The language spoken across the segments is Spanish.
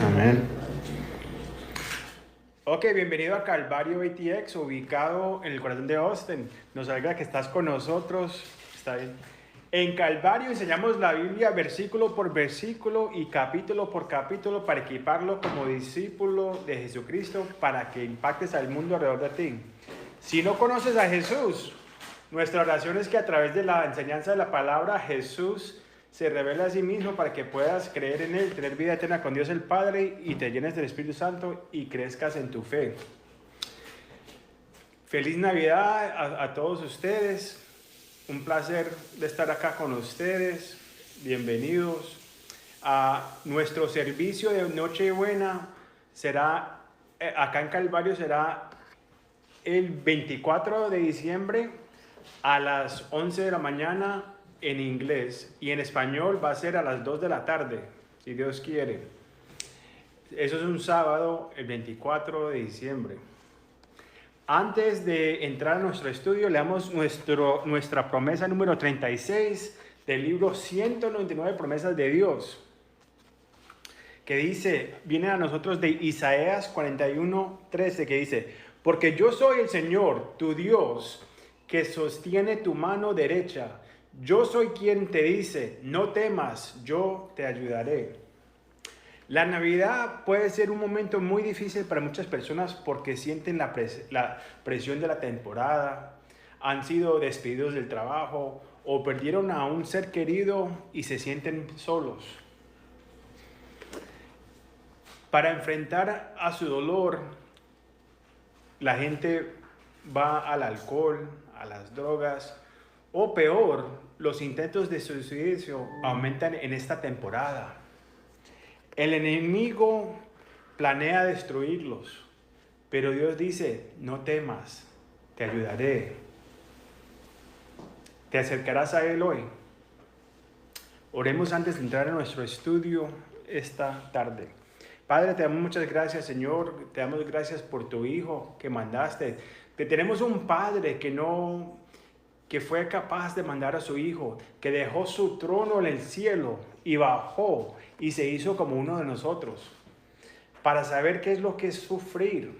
Amén. Ok, bienvenido a Calvario ATX, ubicado en el corazón de Austin. Nos alegra que estás con nosotros. Está bien. En Calvario enseñamos la Biblia versículo por versículo y capítulo por capítulo para equiparlo como discípulo de Jesucristo para que impactes al mundo alrededor de ti. Si no conoces a Jesús, nuestra oración es que a través de la enseñanza de la palabra Jesús se revela a sí mismo para que puedas creer en Él, tener vida eterna con Dios el Padre y te llenes del Espíritu Santo y crezcas en tu fe. Feliz Navidad a todos ustedes. Un placer de estar acá con ustedes. Bienvenidos. A nuestro servicio de Nochebuena será, acá en Calvario será el 24 de diciembre a las 11 de la mañana en inglés, y en español va a ser a las 2 de la tarde, si Dios quiere. Eso es un sábado, el 24 de diciembre. Antes de entrar a nuestro estudio, leamos nuestra promesa número 36 del libro 199 promesas de Dios, que dice, viene a nosotros de Isaías 41:13, que dice: porque yo soy el Señor, tu Dios, que sostiene tu mano derecha. Yo soy quien te dice, no temas, yo te ayudaré. La Navidad puede ser un momento muy difícil para muchas personas porque sienten la presión de la temporada, han sido despedidos del trabajo o perdieron a un ser querido y se sienten solos. Para enfrentar a su dolor, la gente va al alcohol, a las drogas, o peor, los intentos de suicidio aumentan en esta temporada. El enemigo planea destruirlos, pero Dios dice, no temas, te ayudaré. ¿Te acercarás a Él hoy? Oremos antes de entrar en nuestro estudio esta tarde. Padre, te damos muchas gracias, Señor. Te damos gracias por tu Hijo que mandaste. Que tenemos un Padre que fue capaz de mandar a su Hijo, que dejó su trono en el cielo y bajó y se hizo como uno de nosotros, para saber qué es lo que es sufrir.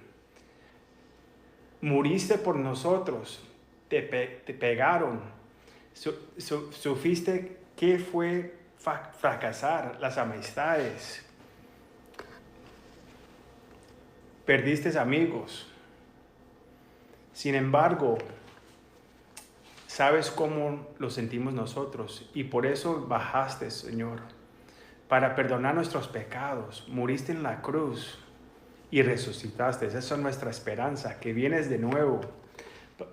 Muriste por nosotros, te pegaron, sufriste qué fue fracasar las amistades, perdiste amigos. Sin embargo, sabes cómo lo sentimos nosotros y por eso bajaste, Señor, para perdonar nuestros pecados. Muriste en la cruz y resucitaste. Esa es nuestra esperanza, que vienes de nuevo.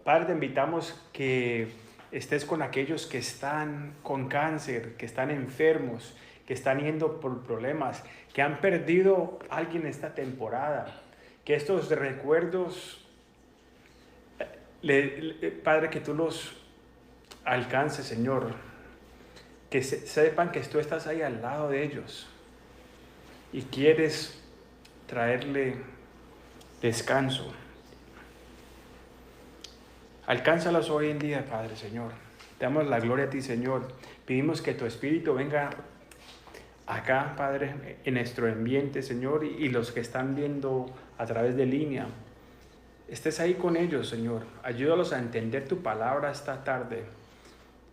Padre, te invitamos que estés con aquellos que están con cáncer, que están enfermos, que están yendo por problemas, que han perdido a alguien esta temporada. Que estos recuerdos, Padre, que tú los alcances, Señor. Que sepan que tú estás ahí al lado de ellos y quieres traerle descanso. Alcánzalos hoy en día, Padre, Señor. Te damos la gloria a ti, Señor. Pedimos que tu Espíritu venga acá, Padre, en nuestro ambiente, Señor, y los que están viendo a través de línea. Estés ahí con ellos, Señor. Ayúdalos a entender tu palabra esta tarde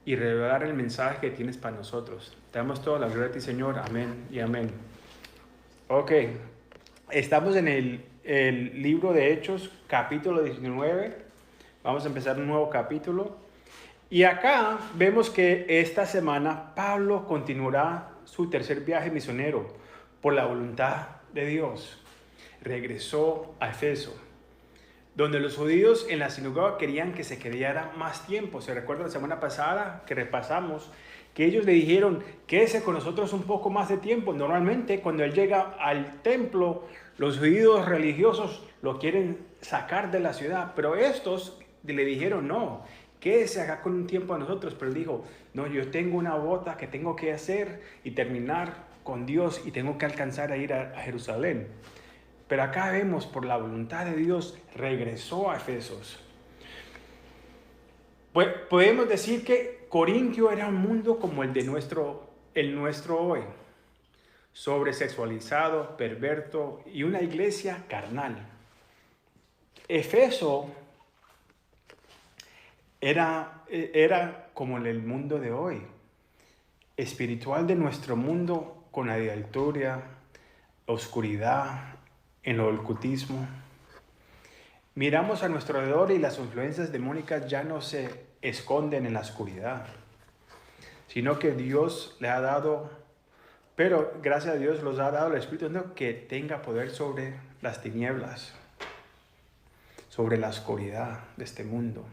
y revelar el mensaje que tienes para nosotros. Te damos toda la gloria a ti, Señor. Amén y amén. Ok, estamos en el libro de Hechos, capítulo 19. Vamos a empezar un nuevo capítulo. Y acá vemos que esta semana Pablo continuará su tercer viaje misionero por la voluntad de Dios. Regresó a Efeso, donde los judíos en la sinagoga querían que se quedara más tiempo. Se recuerda la semana pasada que repasamos que ellos le dijeron, quédese con nosotros un poco más de tiempo. Normalmente cuando él llega al templo, los judíos religiosos lo quieren sacar de la ciudad, pero estos le dijeron, no, quédese acá con un tiempo a nosotros. Pero él dijo, no, yo tengo una bota que tengo que hacer y terminar con Dios y tengo que alcanzar a ir a Jerusalén. Pero acá vemos, por la voluntad de Dios, regresó a Efesos. Pues podemos decir que Corintio era un mundo como el nuestro hoy. sobresexualizado, perverso y una iglesia carnal. Efeso era como en el mundo de hoy, espiritual de nuestro mundo, con adulterio, oscuridad, en el ocultismo. Miramos a nuestro alrededor y las influencias demónicas ya no se esconden en la oscuridad, sino que Dios le ha dado, pero gracias a Dios los ha dado el Espíritu Santo que tenga poder sobre las tinieblas, sobre la oscuridad de este mundo.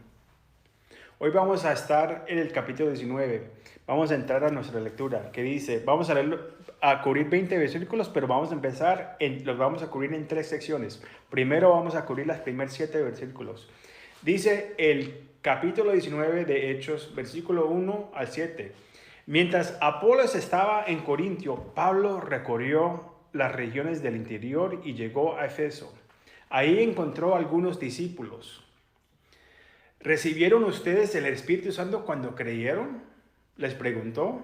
Hoy vamos a estar en el capítulo 19. Vamos a entrar a nuestra lectura, que dice, vamos a cubrir 20 versículos, pero vamos a empezar, los vamos a cubrir en 3 secciones. Primero vamos a cubrir los primeros 7 versículos. Dice el capítulo 19 de Hechos, versículo 1 al 7. Mientras Apolos estaba en Corintio, Pablo recorrió las regiones del interior y llegó a Efeso. Ahí encontró algunos discípulos. ¿Recibieron ustedes el Espíritu Santo cuando creyeron?, les preguntó.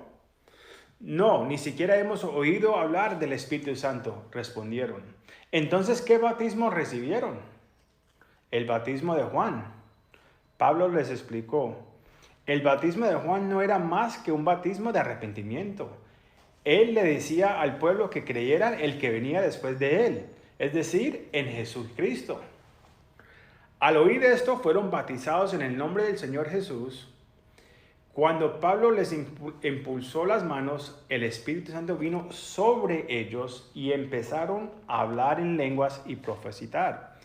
No, ni siquiera hemos oído hablar del Espíritu Santo, respondieron. Entonces, ¿qué bautismo recibieron? El bautismo de Juan. Pablo les explicó. El bautismo de Juan no era más que un bautismo de arrepentimiento. Él le decía al pueblo que creyeran el que venía después de él, es decir, en Jesucristo. Al oír esto, fueron bautizados en el nombre del Señor Jesús. Cuando Pablo les impulsó las manos, el Espíritu Santo vino sobre ellos y empezaron a hablar en lenguas y profetizar.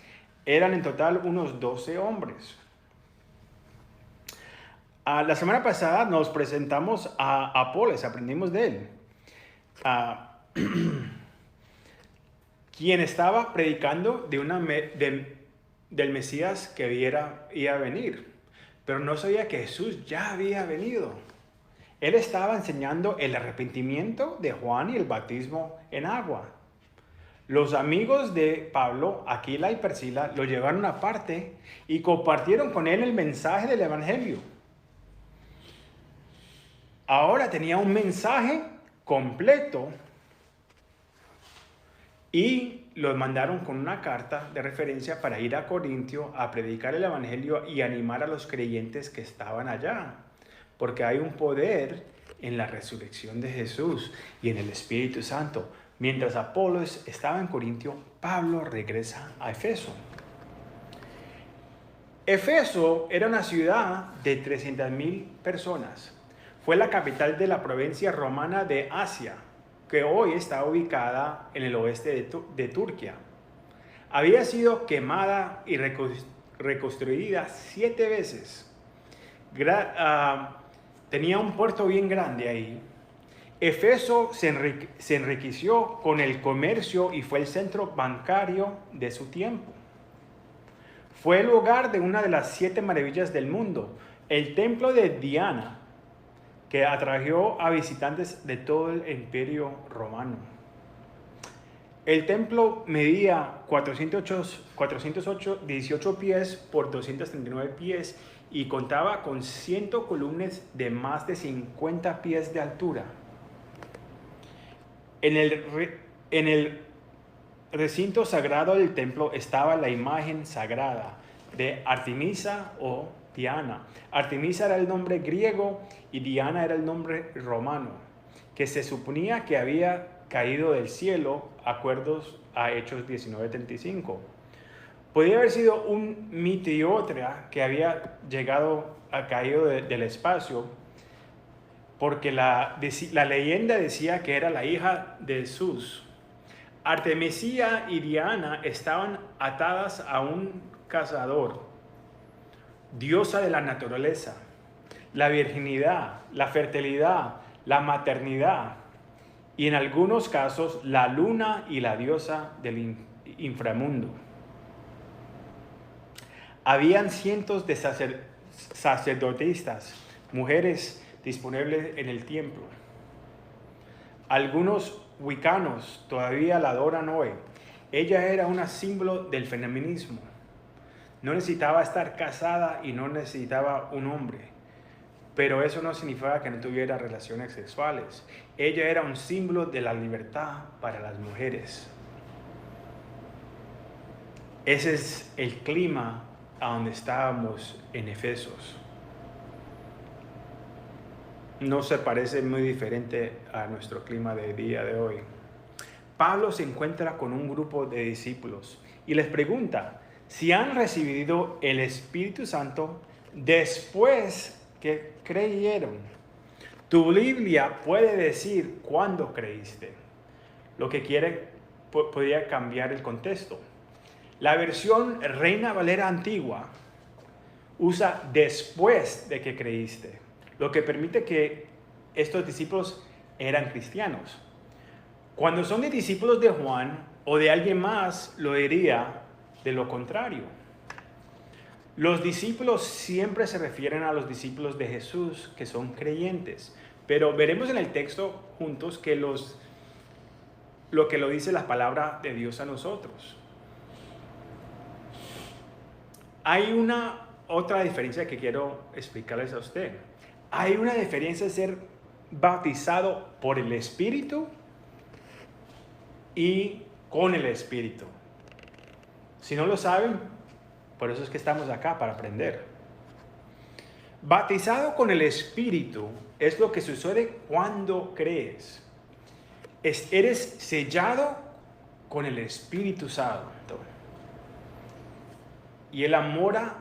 Eran en total unos 12 hombres. La semana pasada nos presentamos a Apolos, aprendimos de él, quien estaba predicando del Mesías que iba a venir, pero no sabía que Jesús ya había venido. Él estaba enseñando el arrepentimiento de Juan y el bautismo en agua. Los amigos de Pablo, Aquila y Priscila, lo llevaron aparte y compartieron con él el mensaje del Evangelio. Ahora tenía un mensaje completo y los mandaron con una carta de referencia para ir a Corintio a predicar el Evangelio y animar a los creyentes que estaban allá. Porque hay un poder en la resurrección de Jesús y en el Espíritu Santo. Mientras Apolos estaba en Corintio, Pablo regresa a Efeso. Efeso era una ciudad de 300,000 personas. Fue la capital de la provincia romana de Asia, que hoy está ubicada en el oeste de Turquía. Había sido quemada y reconstruida 7 veces. Tenía un puerto bien grande ahí. Efeso se enriqueció con el comercio y fue el centro bancario de su tiempo. Fue el hogar de una de las 7 maravillas del mundo, el templo de Diana, que atrajo a visitantes de todo el imperio romano. El templo medía 418 pies por 239 pies y contaba con 100 columnas de más de 50 pies de altura. En el recinto sagrado del templo estaba la imagen sagrada de Artemisa o Diana. Artemisa era el nombre griego y Diana era el nombre romano, que se suponía que había caído del cielo, acuerdos a Hechos 19:35. Podría haber sido un meteoro que había caído del espacio, porque la leyenda decía que era la hija de Zeus. Artemisia y Diana estaban atadas a un cazador, diosa de la naturaleza, la virginidad, la fertilidad, la maternidad y en algunos casos la luna y la diosa del inframundo. Habían cientos de sacerdotisas, mujeres disponibles en el templo. Algunos wiccanos todavía la adoran hoy. Ella era un símbolo del feminismo. No necesitaba estar casada y no necesitaba un hombre. pero eso no significaba que no tuviera relaciones sexuales. Ella era un símbolo de la libertad para las mujeres. Ese es el clima a donde estábamos en Efesos. No se parece muy diferente a nuestro clima de día de hoy. Pablo se encuentra con un grupo de discípulos y les pregunta si han recibido el Espíritu Santo después que creyeron. Tu Biblia puede decir cuándo creíste. Lo que quiere podría cambiar el contexto. La versión Reina Valera antigua usa después de que creíste, lo que permite que estos discípulos eran cristianos. Cuando son de discípulos de Juan o de alguien más, lo diría de lo contrario. Los discípulos siempre se refieren a los discípulos de Jesús que son creyentes, pero veremos en el texto juntos que lo que lo dice la palabra de Dios a nosotros. Hay una otra diferencia que quiero explicarles a usted. Hay una diferencia de ser bautizado por el Espíritu y con el Espíritu. Si no lo saben, por eso es que estamos acá, para aprender. Bautizado con el Espíritu es lo que sucede cuando crees. Eres sellado con el Espíritu Santo. Y Él mora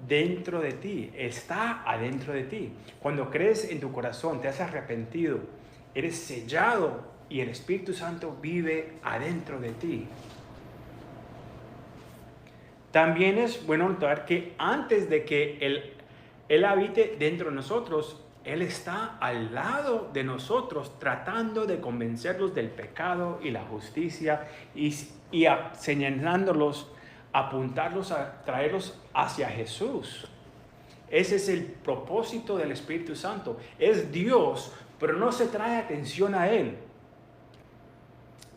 dentro de ti, está adentro de ti. Cuando crees en tu corazón, te has arrepentido, eres sellado y el Espíritu Santo vive adentro de ti. También es bueno notar que antes de que Él habite dentro de nosotros, Él está al lado de nosotros tratando de convencerlos del pecado y la justicia y señalándolos, apuntarlos a traerlos hacia Jesús. Ese es el propósito del Espíritu Santo. Es Dios, pero no se trae atención a Él.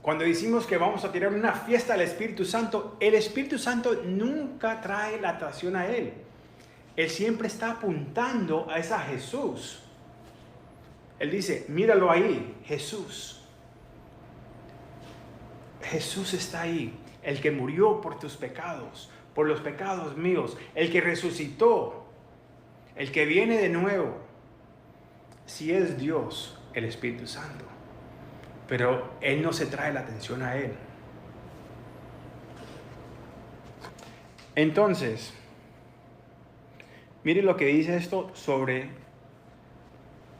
Cuando decimos que vamos a tener una fiesta del Espíritu Santo, el Espíritu Santo nunca trae la atención a Él. Él siempre está apuntando a esa Jesús. Él dice, míralo ahí, Jesús. Jesús está ahí. El que murió por tus pecados, por los pecados míos, el que resucitó, el que viene de nuevo. Si es Dios, el Espíritu Santo, pero Él no se trae la atención a Él. Entonces, mire lo que dice esto sobre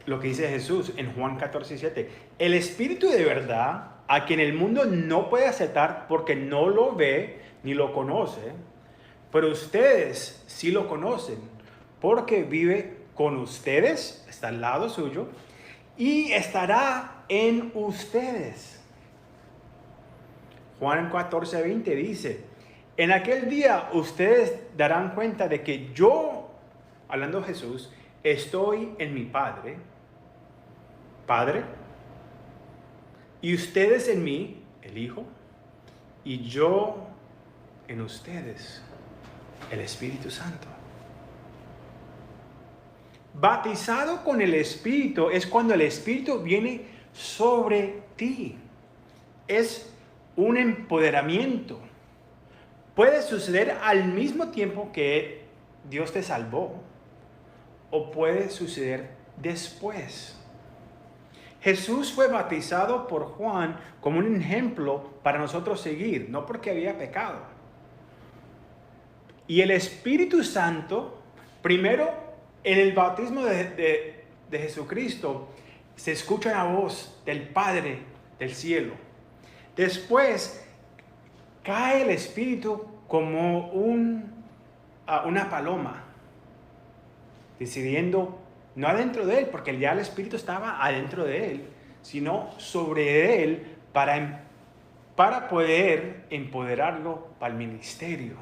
lo que dice Jesús en Juan 14:7. El Espíritu de verdad, a quien el mundo no puede aceptar porque no lo ve ni lo conoce, pero ustedes sí lo conocen, porque vive con ustedes, está al lado suyo, y estará en ustedes. Juan 14:20 dice, en aquel día ustedes darán cuenta de que yo, hablando de Jesús, estoy en mi Padre, y ustedes en mí, el Hijo, y yo en ustedes, el Espíritu Santo. Bautizado con el Espíritu es cuando el Espíritu viene sobre ti. Es un empoderamiento. Puede suceder al mismo tiempo que Dios te salvó, o puede suceder después. Jesús fue bautizado por Juan como un ejemplo para nosotros seguir, no porque había pecado. Y el Espíritu Santo, primero en el bautismo de Jesucristo, se escucha la voz del Padre del cielo. Después cae el Espíritu como una paloma, decidiendo no adentro de Él, porque ya el Espíritu estaba adentro de Él, sino sobre Él para poder empoderarlo para el ministerio.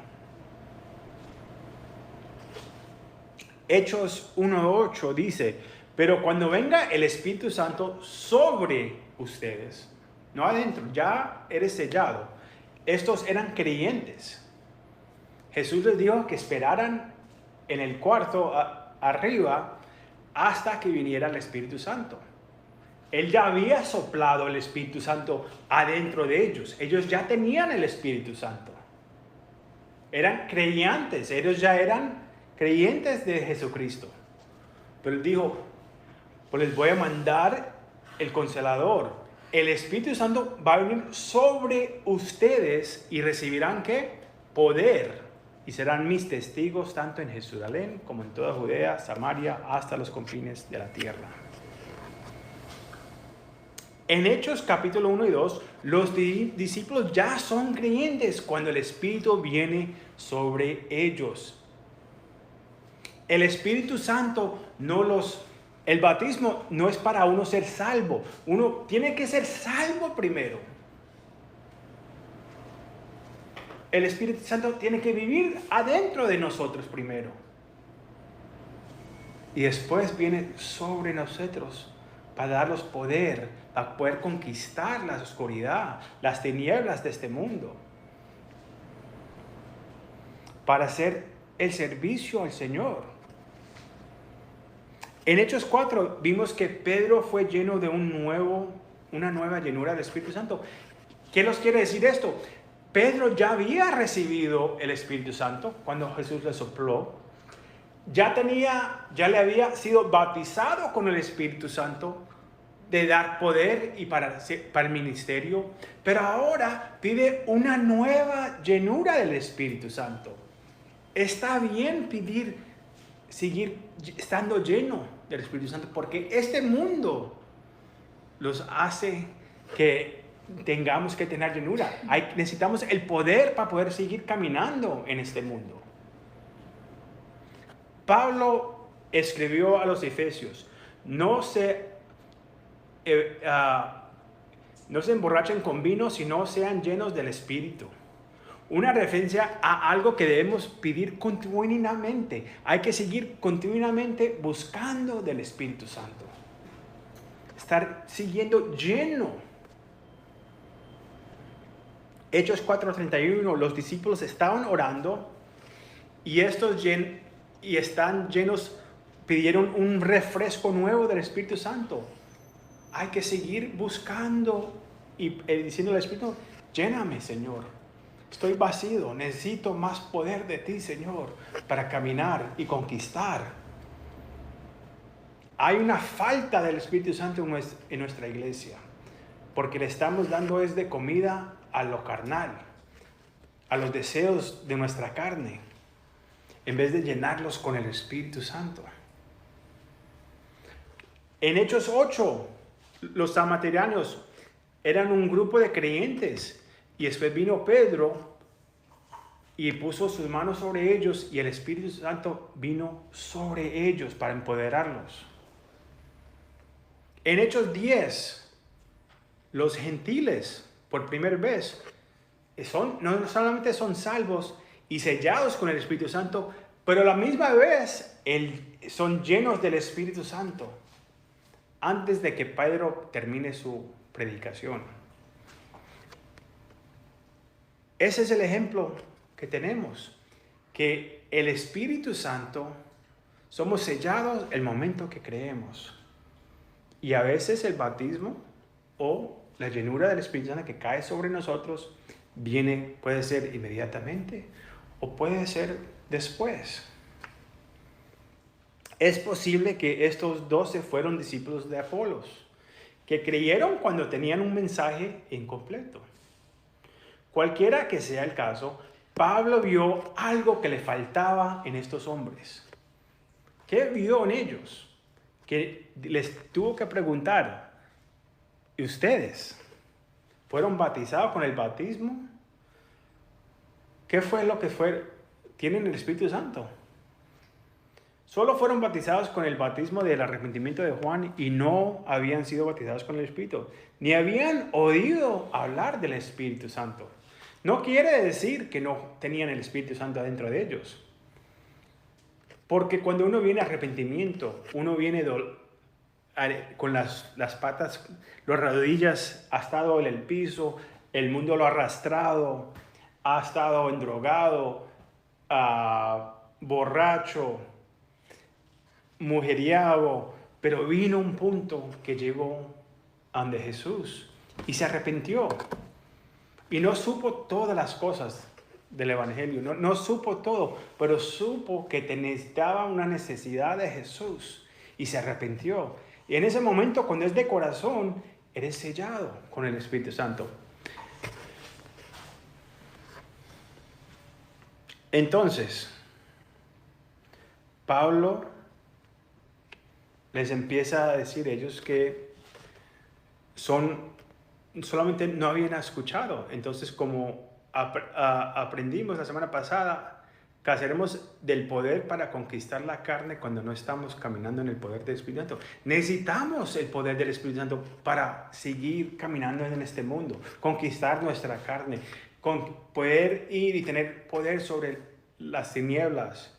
Hechos 1:8 dice, pero cuando venga el Espíritu Santo sobre ustedes, no adentro, ya eres sellado. Estos eran creyentes. Jesús les dijo que esperaran en el cuarto arriba hasta que viniera el Espíritu Santo. Él ya había soplado el Espíritu Santo adentro de ellos. Ellos ya tenían el Espíritu Santo. Eran creyentes, ellos ya eran creyentes de Jesucristo. Pero él dijo, pues les voy a mandar el Consolador. El Espíritu Santo va a venir sobre ustedes y recibirán ¿qué? Poder. Y serán mis testigos tanto en Jerusalén como en toda Judea, Samaria, hasta los confines de la tierra. En Hechos capítulo 1 y 2, los discípulos ya son creyentes cuando el Espíritu viene sobre ellos. El Espíritu Santo el bautismo no es para uno ser salvo. Uno tiene que ser salvo primero. El Espíritu Santo tiene que vivir adentro de nosotros primero. Y después viene sobre nosotros para darnos poder, para poder conquistar la oscuridad, las tinieblas de este mundo. Para hacer el servicio al Señor. En Hechos 4 vimos que Pedro fue lleno de una nueva llenura del Espíritu Santo. ¿Qué nos quiere decir esto? Pedro ya había recibido el Espíritu Santo cuando Jesús le sopló. Ya le había sido bautizado con el Espíritu Santo de dar poder y para el ministerio. Pero ahora pide una nueva llenura del Espíritu Santo. Está bien seguir estando lleno del Espíritu Santo, porque este mundo los hace que tengamos que tener llenura. Necesitamos el poder para poder seguir caminando en este mundo. Pablo escribió a los Efesios, no se emborrachen con vino, sino sean llenos del Espíritu. Una referencia a algo que debemos pedir continuamente. Hay que seguir continuamente buscando del Espíritu Santo. Estar siguiendo lleno. Hechos 4:31, los discípulos estaban orando y están llenos, pidieron un refresco nuevo del Espíritu Santo. Hay que seguir buscando y diciendo al Espíritu, lléname, Señor. Estoy vacío, necesito más poder de ti, Señor, para caminar y conquistar. Hay una falta del Espíritu Santo en nuestra iglesia, porque le estamos dando de comida a lo carnal, a los deseos de nuestra carne, en vez de llenarlos con el Espíritu Santo. En Hechos 8, los samaritanios eran un grupo de creyentes. Y después vino Pedro y puso sus manos sobre ellos y el Espíritu Santo vino sobre ellos para empoderarlos. En Hechos 10, los gentiles, por primera vez, no solamente son salvos y sellados con el Espíritu Santo, pero a la misma vez son llenos del Espíritu Santo antes de que Pedro termine su predicación. Ese es el ejemplo que tenemos, que el Espíritu Santo somos sellados el momento que creemos. Y a veces el bautismo o la llenura del Espíritu Santo que cae sobre nosotros puede ser inmediatamente o puede ser después. Es posible que estos 12 fueron discípulos de Apolos, que creyeron cuando tenían un mensaje incompleto. Cualquiera que sea el caso, Pablo vio algo que le faltaba en estos hombres. ¿Qué vio en ellos? Que les tuvo que preguntar, ¿y ustedes fueron bautizados con el bautismo? ¿Qué fue lo que tienen el Espíritu Santo? Solo fueron bautizados con el bautismo del arrepentimiento de Juan y no habían sido bautizados con el Espíritu, ni habían oído hablar del Espíritu Santo. No quiere decir que no tenían el Espíritu Santo dentro de ellos. Porque cuando uno viene a arrepentimiento, uno viene con las patas, las rodillas, ha estado en el piso, el mundo lo ha arrastrado, ha estado endrogado, borracho, mujeriego, pero vino un punto que llegó ante Jesús y se arrepintió. Y no supo todas las cosas del Evangelio, no supo todo, pero supo que necesitaba una necesidad de Jesús y se arrepintió. Y en ese momento, cuando es de corazón, eres sellado con el Espíritu Santo. Entonces, Pablo les empieza a decir a ellos que solamente no habían escuchado. Entonces, como aprendimos la semana pasada, carecemos del poder para conquistar la carne cuando no estamos caminando en el poder del Espíritu Santo. Necesitamos el poder del Espíritu Santo para seguir caminando en este mundo, conquistar nuestra carne, poder ir y tener poder sobre las tinieblas.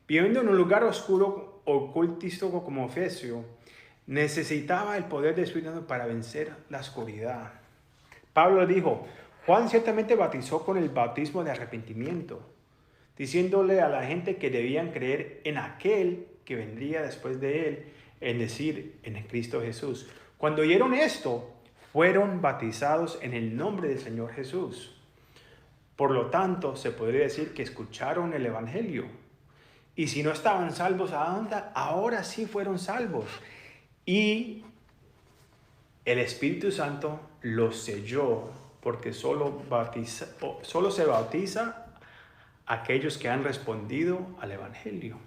Viviendo en un lugar oscuro, ocultístico como Efesio, necesitaba el poder del Espíritu Santo para vencer la oscuridad. Pablo dijo, Juan ciertamente bautizó con el bautismo de arrepentimiento, diciéndole a la gente que debían creer en aquel que vendría después de él, es decir, en el Cristo Jesús. Cuando oyeron esto, fueron bautizados en el nombre del Señor Jesús. Por lo tanto, se podría decir que escucharon el Evangelio. Y si no estaban salvos, ahora sí fueron salvos. Y el Espíritu Santo los selló, porque solo se bautiza aquellos que han respondido al Evangelio.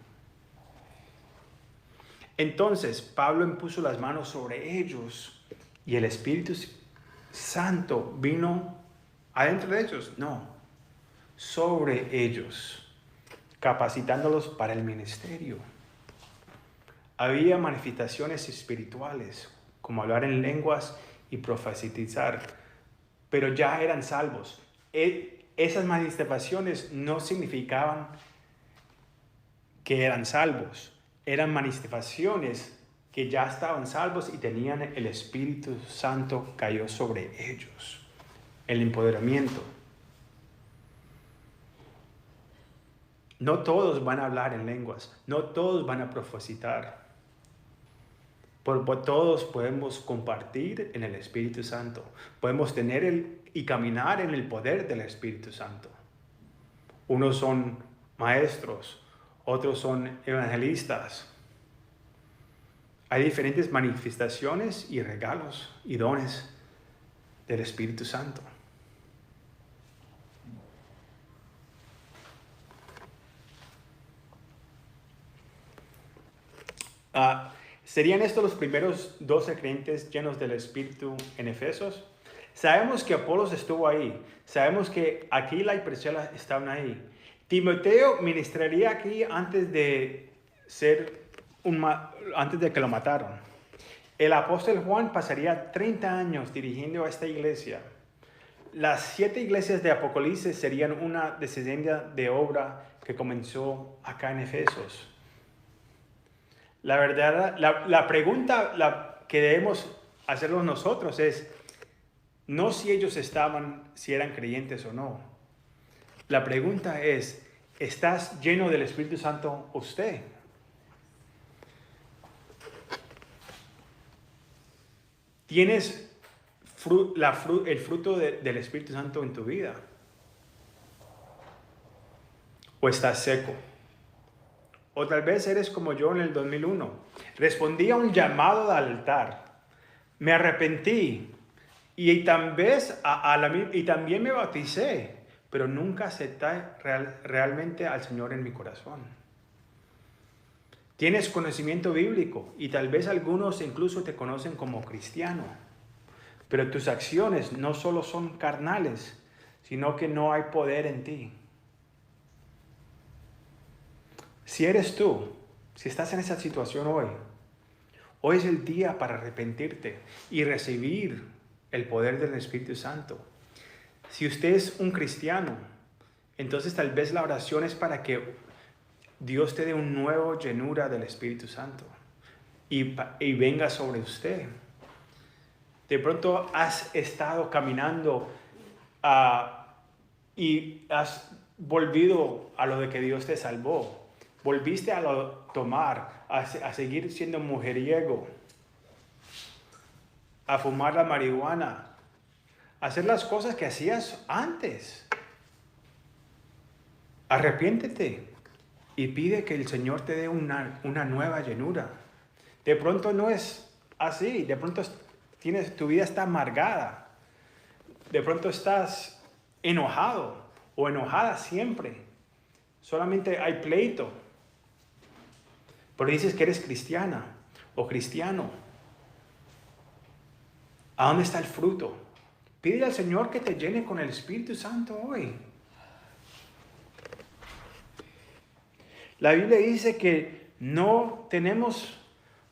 Entonces Pablo impuso las manos sobre ellos y el Espíritu Santo vino adentro de ellos, no, sobre ellos, capacitándolos para el ministerio. Había manifestaciones espirituales, como hablar en lenguas y profetizar, pero ya eran salvos. Esas manifestaciones no significaban que eran salvos. Eran manifestaciones que ya estaban salvos y tenían el Espíritu Santo cayó sobre ellos. El empoderamiento. No todos van a hablar en lenguas. No todos van a profetizar. Pero todos podemos compartir en el Espíritu Santo. Podemos tener y caminar en el poder del Espíritu Santo. Unos son maestros, otros son evangelistas. Hay diferentes manifestaciones y regalos y dones del Espíritu Santo. ¿Serían estos los primeros 12 creyentes llenos del Espíritu en Efesos? Sabemos que Apolos estuvo ahí. Sabemos que Aquila y Priscila estaban ahí. Timoteo ministraría aquí antes de que lo mataron. El apóstol Juan pasaría 30 años dirigiendo a esta iglesia. Las 7 iglesias de Apocalipsis serían una descendencia de obra que comenzó acá en Efesos. La verdad, la pregunta que debemos hacernos nosotros es, no si ellos si eran creyentes o no. La pregunta es, ¿estás lleno del Espíritu Santo usted? ¿Tienes el fruto del Espíritu Santo en tu vida? ¿O estás seco? O tal vez eres como yo en el 2001. Respondí a un llamado del altar. Me arrepentí. Y también me bauticé. Pero nunca acepté realmente al Señor en mi corazón. Tienes conocimiento bíblico. Y tal vez algunos incluso te conocen como cristiano. Pero tus acciones no solo son carnales, sino que no hay poder en ti. Si eres tú, si estás en esa situación hoy es el día para arrepentirte y recibir el poder del Espíritu Santo. Si usted es un cristiano, entonces tal vez la oración es para que Dios te dé una nueva llenura del Espíritu Santo y venga sobre usted. De pronto has estado caminando y has volvido a lo de que Dios te salvó. Volviste a tomar, a seguir siendo mujeriego, a fumar la marihuana, a hacer las cosas que hacías antes. Arrepiéntete y pide que el Señor te dé una nueva llenura. De pronto no es así, de pronto tu vida está amargada, de pronto estás enojado o enojada siempre, solamente hay pleito, pero dices que eres cristiana o cristiano. ¿A dónde está el fruto? Pide al Señor que te llene con el Espíritu Santo hoy. La Biblia dice que no tenemos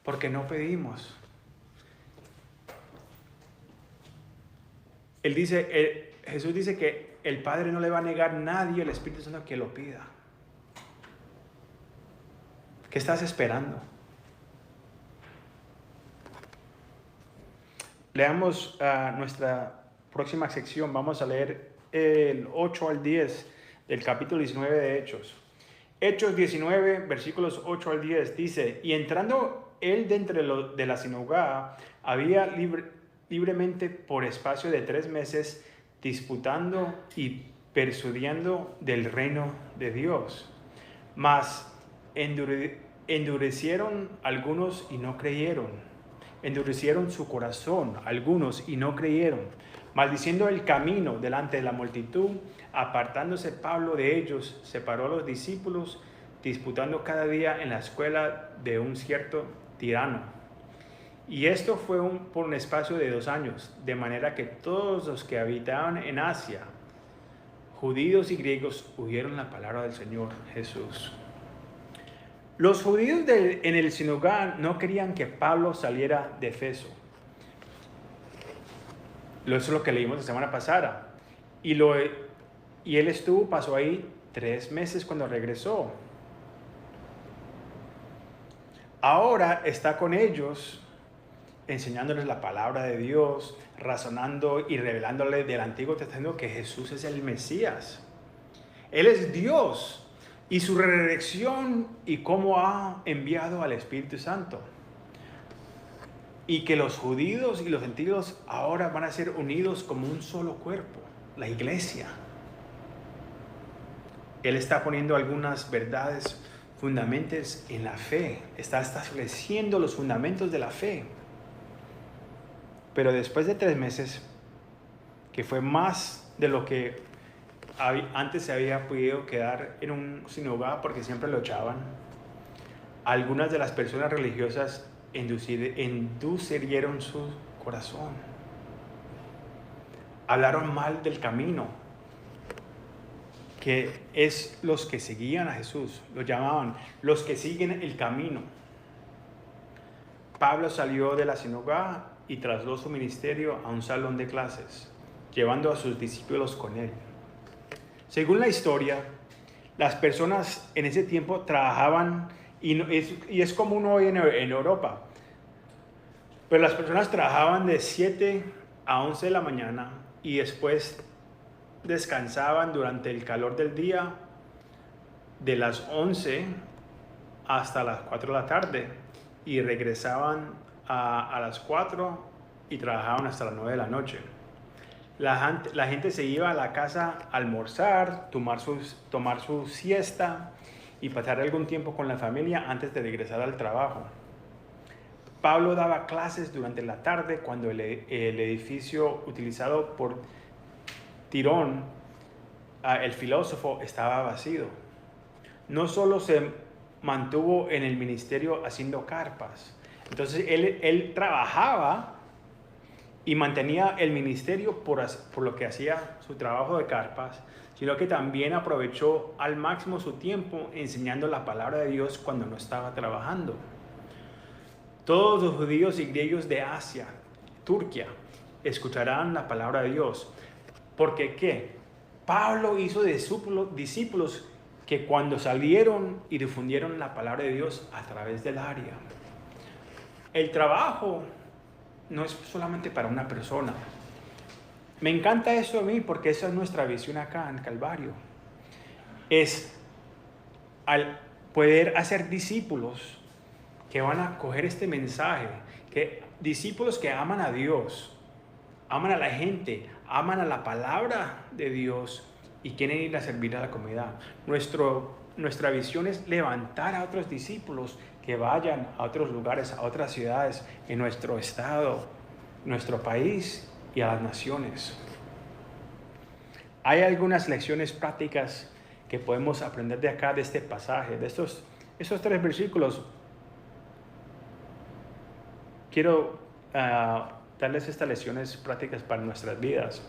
porque no pedimos. Jesús dice que el Padre no le va a negar a nadie el Espíritu Santo que lo pida. ¿Qué estás esperando? Leamos nuestra próxima sección. Vamos a leer el 8 al 10 del capítulo 19 de Hechos. Hechos 19, versículos 8 al 10, dice: y entrando él dentro de la sinagoga, había libremente por espacio de 3 meses, disputando y persuadiendo del reino de Dios. Mas endurecieron algunos y no creyeron. Endurecieron su corazón algunos y no creyeron, maldiciendo el camino delante de la multitud. Apartándose Pablo de ellos, separó a los discípulos, disputando cada día en la escuela de un cierto tirano. Y esto fue por un espacio de 2 años, de manera que todos los que habitaban en Asia, judíos y griegos, oyeron la palabra del Señor Jesús. Los judíos en el sinagoga no querían que Pablo saliera de Efeso. Eso es lo que leímos la semana pasada. Y él pasó ahí 3 meses cuando regresó. Ahora está con ellos, enseñándoles la palabra de Dios, razonando y revelándoles del Antiguo Testamento que Jesús es el Mesías. Él es Dios y su resurrección y cómo ha enviado al Espíritu Santo. Y que los judíos y los gentiles ahora van a ser unidos como un solo cuerpo, la iglesia. Él está poniendo algunas verdades fundamentales en la fe. Está estableciendo los fundamentos de la fe. Pero después de 3 meses, que fue más de lo que antes se había podido quedar en un sinagoga porque siempre lo echaban, algunas de las personas religiosas endurecieron su corazón. Hablaron mal del camino, que es los que seguían a Jesús, lo llamaban los que siguen el camino. Pablo salió de la sinagoga y trasladó su ministerio a un salón de clases, llevando a sus discípulos con él. Según la historia, las personas en ese tiempo trabajaban, y es común hoy en Europa, pero las personas trabajaban de 7 a 11 de la mañana y después descansaban durante el calor del día de las 11 hasta las 4 de la tarde y regresaban a las 4 y trabajaban hasta las 9 de la noche. La gente se iba a la casa a almorzar, tomar su siesta y pasar algún tiempo con la familia antes de regresar al trabajo. Pablo daba clases durante la tarde cuando el edificio utilizado por Tirón, el filósofo, estaba vacío. No solo se mantuvo en el ministerio haciendo carpas. Entonces él trabajaba y mantenía el ministerio por lo que hacía su trabajo de carpas, sino que también aprovechó al máximo su tiempo enseñando la palabra de Dios cuando no estaba trabajando. Todos los judíos y griegos de Asia, Turquía, escucharán la palabra de Dios. Porque ¿qué? Pablo hizo discípulos que cuando salieron y difundieron la palabra de Dios a través del área. El trabajo no es solamente para una persona. Me encanta eso a mí porque esa es nuestra visión acá en Calvario. Es al poder hacer discípulos que van a coger este mensaje, que discípulos que aman a Dios, aman a la gente, aman a la palabra de Dios y quieren ir a servir a la comunidad. Nuestra visión es levantar a otros discípulos que vayan a otros lugares, a otras ciudades, en nuestro estado, nuestro país y a las naciones. Hay algunas lecciones prácticas que podemos aprender de acá, de este pasaje, de esos 3 versículos. Quiero darles estas lecciones prácticas para nuestras vidas.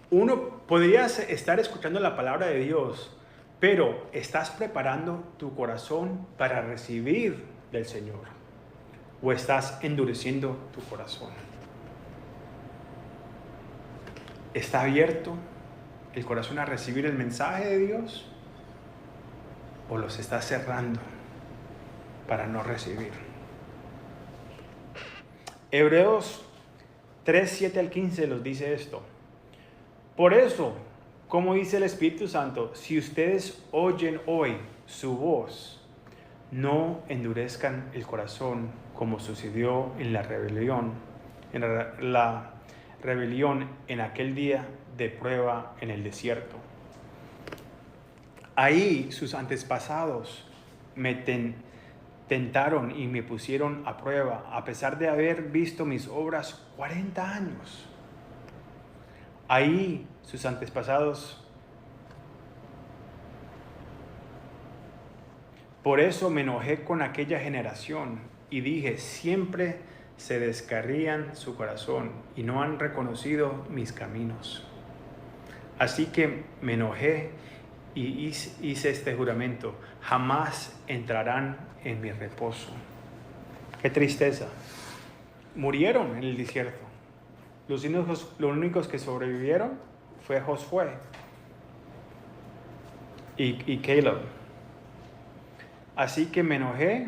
Uno, podrías estar escuchando la palabra de Dios, pero ¿estás preparando tu corazón para recibir del Señor? ¿O estás endureciendo tu corazón? ¿Está abierto el corazón a recibir el mensaje de Dios? ¿O los estás cerrando para no recibir? Hebreos 3, 7 al 15 nos dice esto. Por eso, como dice el Espíritu Santo, si ustedes oyen hoy su voz, no endurezcan el corazón como sucedió en la rebelión, en aquel día de prueba en el desierto. Ahí sus antepasados me tentaron y me pusieron a prueba, a pesar de haber visto mis obras 40 años. Ahí sus antepasados. Por eso me enojé con aquella generación y dije, siempre se descarrían su corazón y no han reconocido mis caminos. Así que me enojé y hice este juramento, jamás entrarán en mi reposo. Qué tristeza. Murieron en el desierto. Los únicos que sobrevivieron fue Josué y Caleb. Así que me enojé.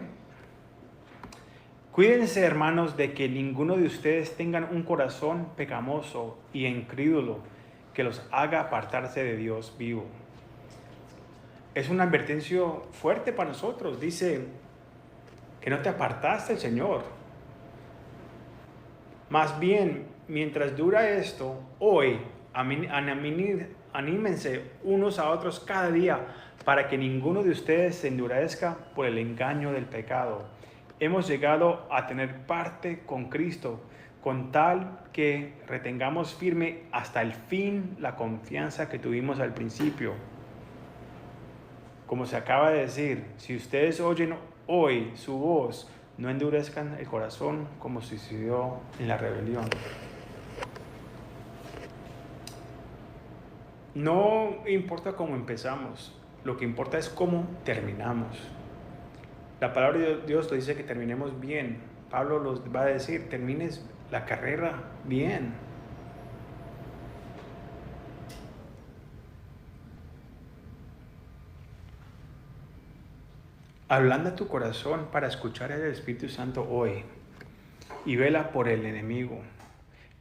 Cuídense, hermanos, de que ninguno de ustedes tengan un corazón pecamoso y incrédulo que los haga apartarse de Dios vivo. Es una advertencia fuerte para nosotros. Dice que no te apartaste del Señor. Más bien, mientras dura esto, hoy, anímense unos a otros cada día para que ninguno de ustedes se endurezca por el engaño del pecado. Hemos llegado a tener parte con Cristo, con tal que retengamos firme hasta el fin la confianza que tuvimos al principio. Como se acaba de decir, si ustedes oyen hoy su voz, no endurezcan el corazón como sucedió en la rebelión. No importa cómo empezamos, lo que importa es cómo terminamos. La palabra de Dios nos dice que terminemos bien. Pablo nos va a decir, termines la carrera bien. Ablanda tu corazón para escuchar al Espíritu Santo hoy y vela por el enemigo.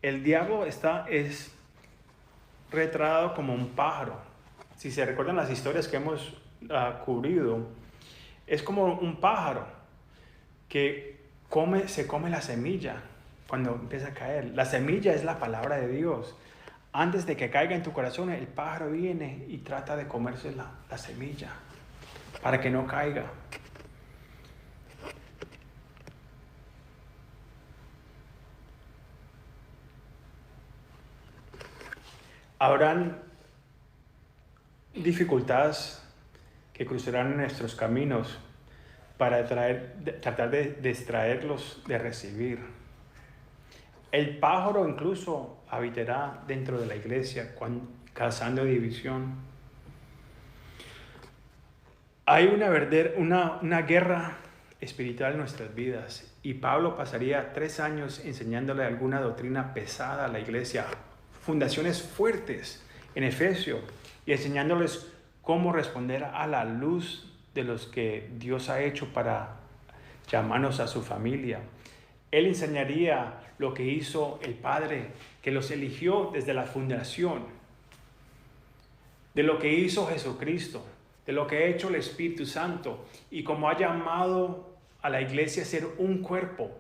El diablo es retratado como un pájaro. Si se recuerdan las historias que hemos cubrido, es como un pájaro que se come la semilla cuando empieza a caer. La semilla es la palabra de Dios. Antes de que caiga en tu corazón, el pájaro viene y trata de comerse la semilla para que no caiga. Habrán dificultades que cruzarán nuestros caminos para tratar de distraerlos de recibir. El pájaro incluso habitará dentro de la iglesia, causando división. Hay una guerra espiritual en nuestras vidas y Pablo pasaría 3 años enseñándole alguna doctrina pesada a la iglesia, fundaciones fuertes en Efesio, y enseñándoles cómo responder a la luz de los que Dios ha hecho para llamarnos a su familia. Él enseñaría lo que hizo el Padre, que los eligió desde la fundación, de lo que hizo Jesucristo, de lo que ha hecho el Espíritu Santo y cómo ha llamado a la iglesia ser un cuerpo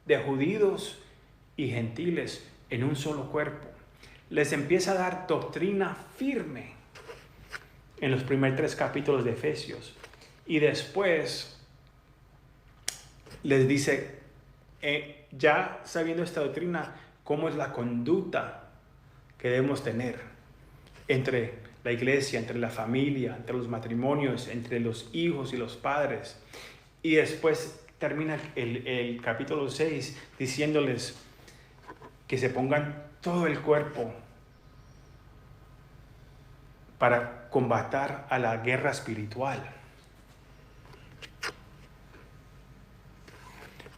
de judíos y gentiles en un solo cuerpo. Les empieza a dar doctrina firme en los primeros 3 capítulos de Efesios. Y después les dice, ya sabiendo esta doctrina, cómo es la conducta que debemos tener entre la iglesia, entre la familia, entre los matrimonios, entre los hijos y los padres. Y después termina el capítulo 6 diciéndoles que se pongan todo el cuerpo para combatir a la guerra espiritual.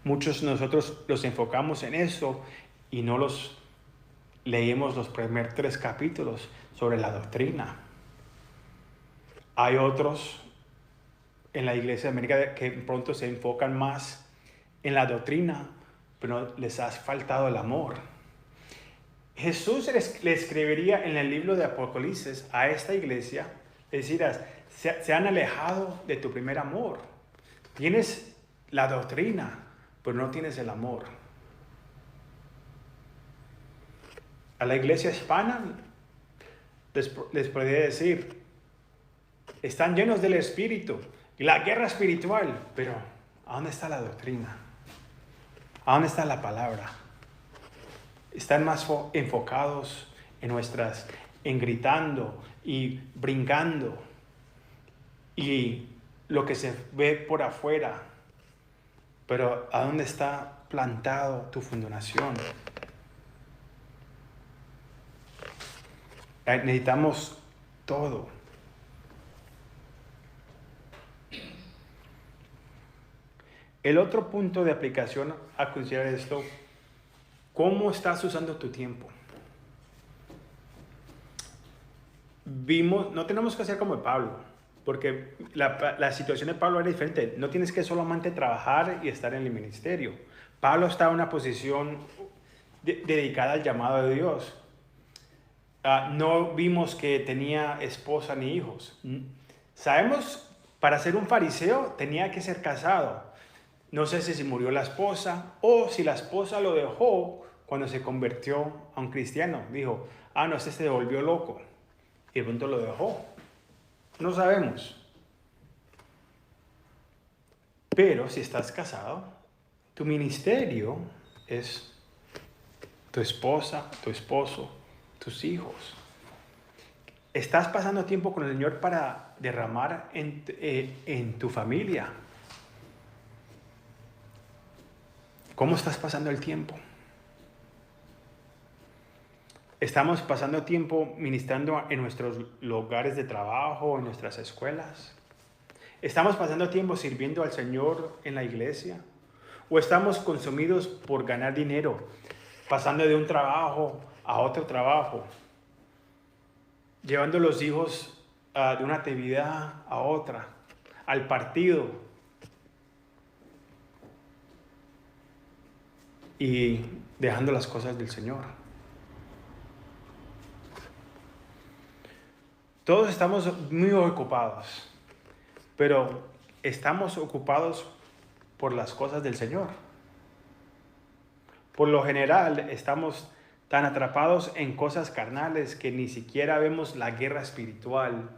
Muchos de nosotros los enfocamos en eso y no leemos los primeros 3 capítulos sobre la doctrina. Hay otros en la iglesia de América que pronto se enfocan más en la doctrina, pero les ha faltado el amor. Jesús le escribiría en el libro de Apocalipsis a esta iglesia, le dirás, se han alejado de tu primer amor. Tienes la doctrina, pero no tienes el amor. A la iglesia hispana les podría decir, están llenos del Espíritu y la guerra espiritual, pero ¿a dónde está la doctrina? ¿A dónde está la palabra? Están más enfocados en gritando y brincando y lo que se ve por afuera, pero ¿a dónde está plantado tu fundación? Necesitamos todo. El otro punto de aplicación a considerar esto, ¿cómo estás usando tu tiempo? No tenemos que hacer como Pablo, porque la situación de Pablo era diferente. No tienes que solamente trabajar y estar en el ministerio. Pablo estaba en una posición dedicada al llamado de Dios. No vimos que tenía esposa ni hijos. Sabemos, para ser un fariseo tenía que ser casado. No sé si murió la esposa o si la esposa lo dejó cuando se convirtió a un cristiano. Dijo, no, este se volvió loco. Y de pronto lo dejó. No sabemos. Pero si estás casado, tu ministerio es tu esposa, tu esposo, tus hijos. Estás pasando tiempo con el Señor para derramar en tu familia. ¿Cómo estás pasando el tiempo? ¿Estamos pasando tiempo ministrando en nuestros lugares de trabajo, en nuestras escuelas? ¿Estamos pasando tiempo sirviendo al Señor en la iglesia? ¿O estamos consumidos por ganar dinero, pasando de un trabajo a otro trabajo, llevando los hijos de una actividad a otra, al partido, y dejando las cosas del Señor? Todos estamos muy ocupados, pero estamos ocupados por las cosas del Señor. Por lo general, estamos tan atrapados en cosas carnales que ni siquiera vemos la guerra espiritual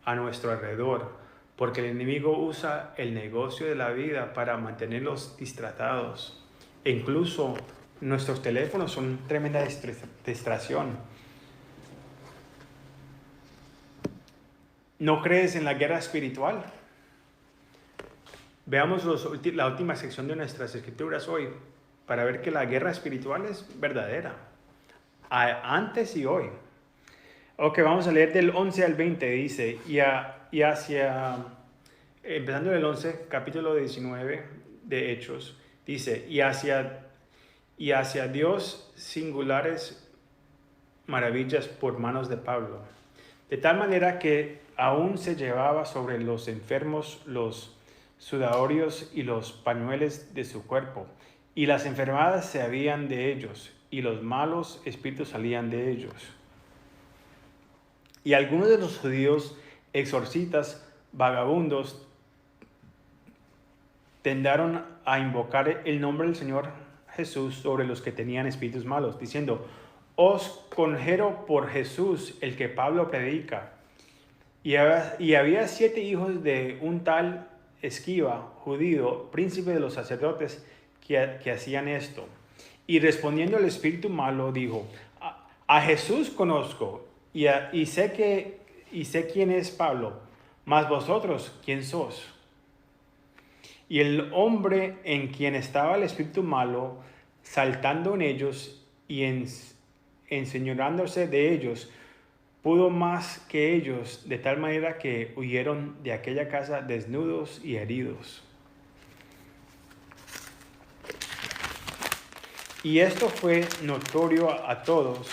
a nuestro alrededor, porque el enemigo usa el negocio de la vida para mantenerlos distratados. E incluso nuestros teléfonos son tremenda distracción. ¿No crees en la guerra espiritual? Veamos la última sección de nuestras escrituras hoy para ver que la guerra espiritual es verdadera, antes y hoy. Ok, vamos a leer del 11 al 20, dice, empezando del 11, capítulo 19 de Hechos, dice, y hacia Dios singulares maravillas por manos de Pablo, de tal manera que aún se llevaba sobre los enfermos los sudorios y los pañuelos de su cuerpo, y las enfermedades se habían de ellos, y los malos espíritus salían de ellos. Y algunos de los judíos exorcistas, vagabundos, tendieron a invocar el nombre del Señor Jesús sobre los que tenían espíritus malos, diciendo: os conjuro por Jesús, el que Pablo predica. Y había 7 hijos de un tal Esquiva, judío, príncipe de los sacerdotes, que hacían esto. Y respondiendo el espíritu malo, dijo: a Jesús conozco y sé quién es Pablo, mas vosotros, ¿quién sos? Y el hombre en quien estaba el espíritu malo, saltando en ellos y enseñorándose de ellos, pudo más que ellos, de tal manera que huyeron de aquella casa desnudos y heridos. Y esto fue notario a todos,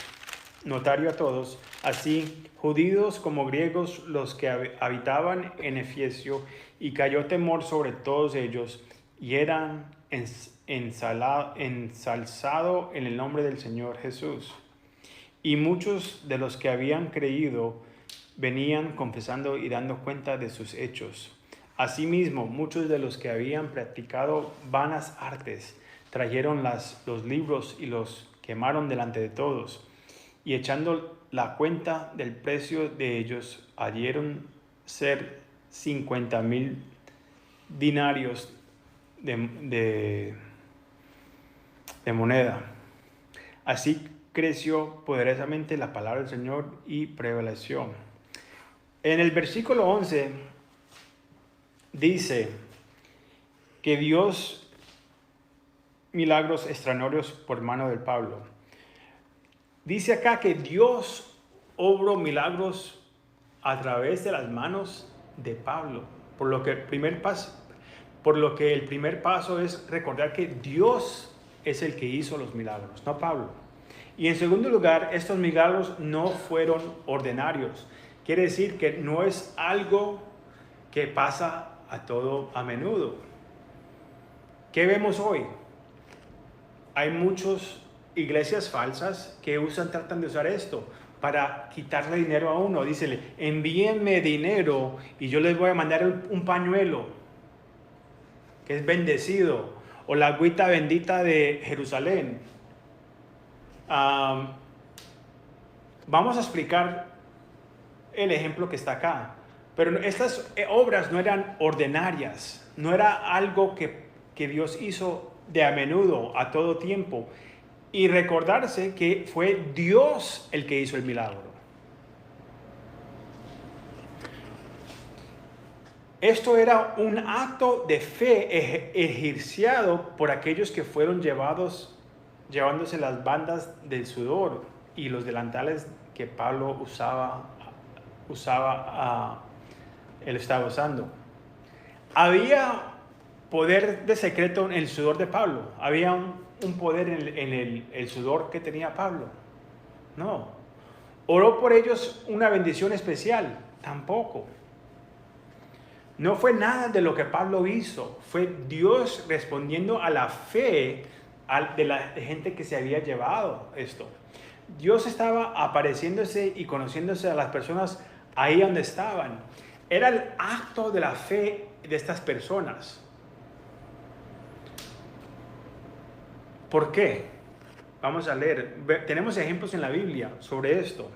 así judíos como griegos, los que habitaban en Efesio, y cayó temor sobre todos ellos, y eran ensalzado en el nombre del Señor Jesús. Y muchos de los que habían creído venían confesando y dando cuenta de sus hechos. Asimismo, muchos de los que habían practicado vanas artes trajeron los libros y los quemaron delante de todos. Y echando la cuenta del precio de ellos, hallaron ser 50,000 dinarios de moneda. Así creció poderosamente la palabra del Señor y prevaleció. En el versículo 11 dice que Dios milagros extraordinarios por mano de Pablo. Dice acá que Dios obró milagros a través de las manos de Pablo, por lo que el primer paso es recordar que Dios es el que hizo los milagros, no Pablo. Y en segundo lugar, estos milagros no fueron ordinarios. Quiere decir que no es algo que pasa a menudo. ¿Qué vemos hoy? Hay muchas iglesias falsas que tratan de usar esto para quitarle dinero a uno. Dícele: envíenme dinero y yo les voy a mandar un pañuelo que es bendecido, o la agüita bendita de Jerusalén. Vamos a explicar el ejemplo que está acá. Pero estas obras no eran ordinarias, no era algo que Dios hizo de a menudo, a todo tiempo. Y recordarse que fue Dios el que hizo el milagro. Esto era un acto de fe ejercido por aquellos que fueron llevándose las bandas del sudor y los delantales que Pablo él estaba usando. Había poder de secreto en el sudor de Pablo. Había un poder en el sudor que tenía Pablo. No. ¿Oró por ellos una bendición especial? Tampoco. No fue nada de lo que Pablo hizo. Fue Dios respondiendo a la fe de la gente que se había llevado esto. Dios estaba apareciéndose y conociéndose a las personas ahí donde estaban. Era el acto de la fe de estas personas. ¿Por qué? Vamos a leer. Tenemos ejemplos en la Biblia sobre esto.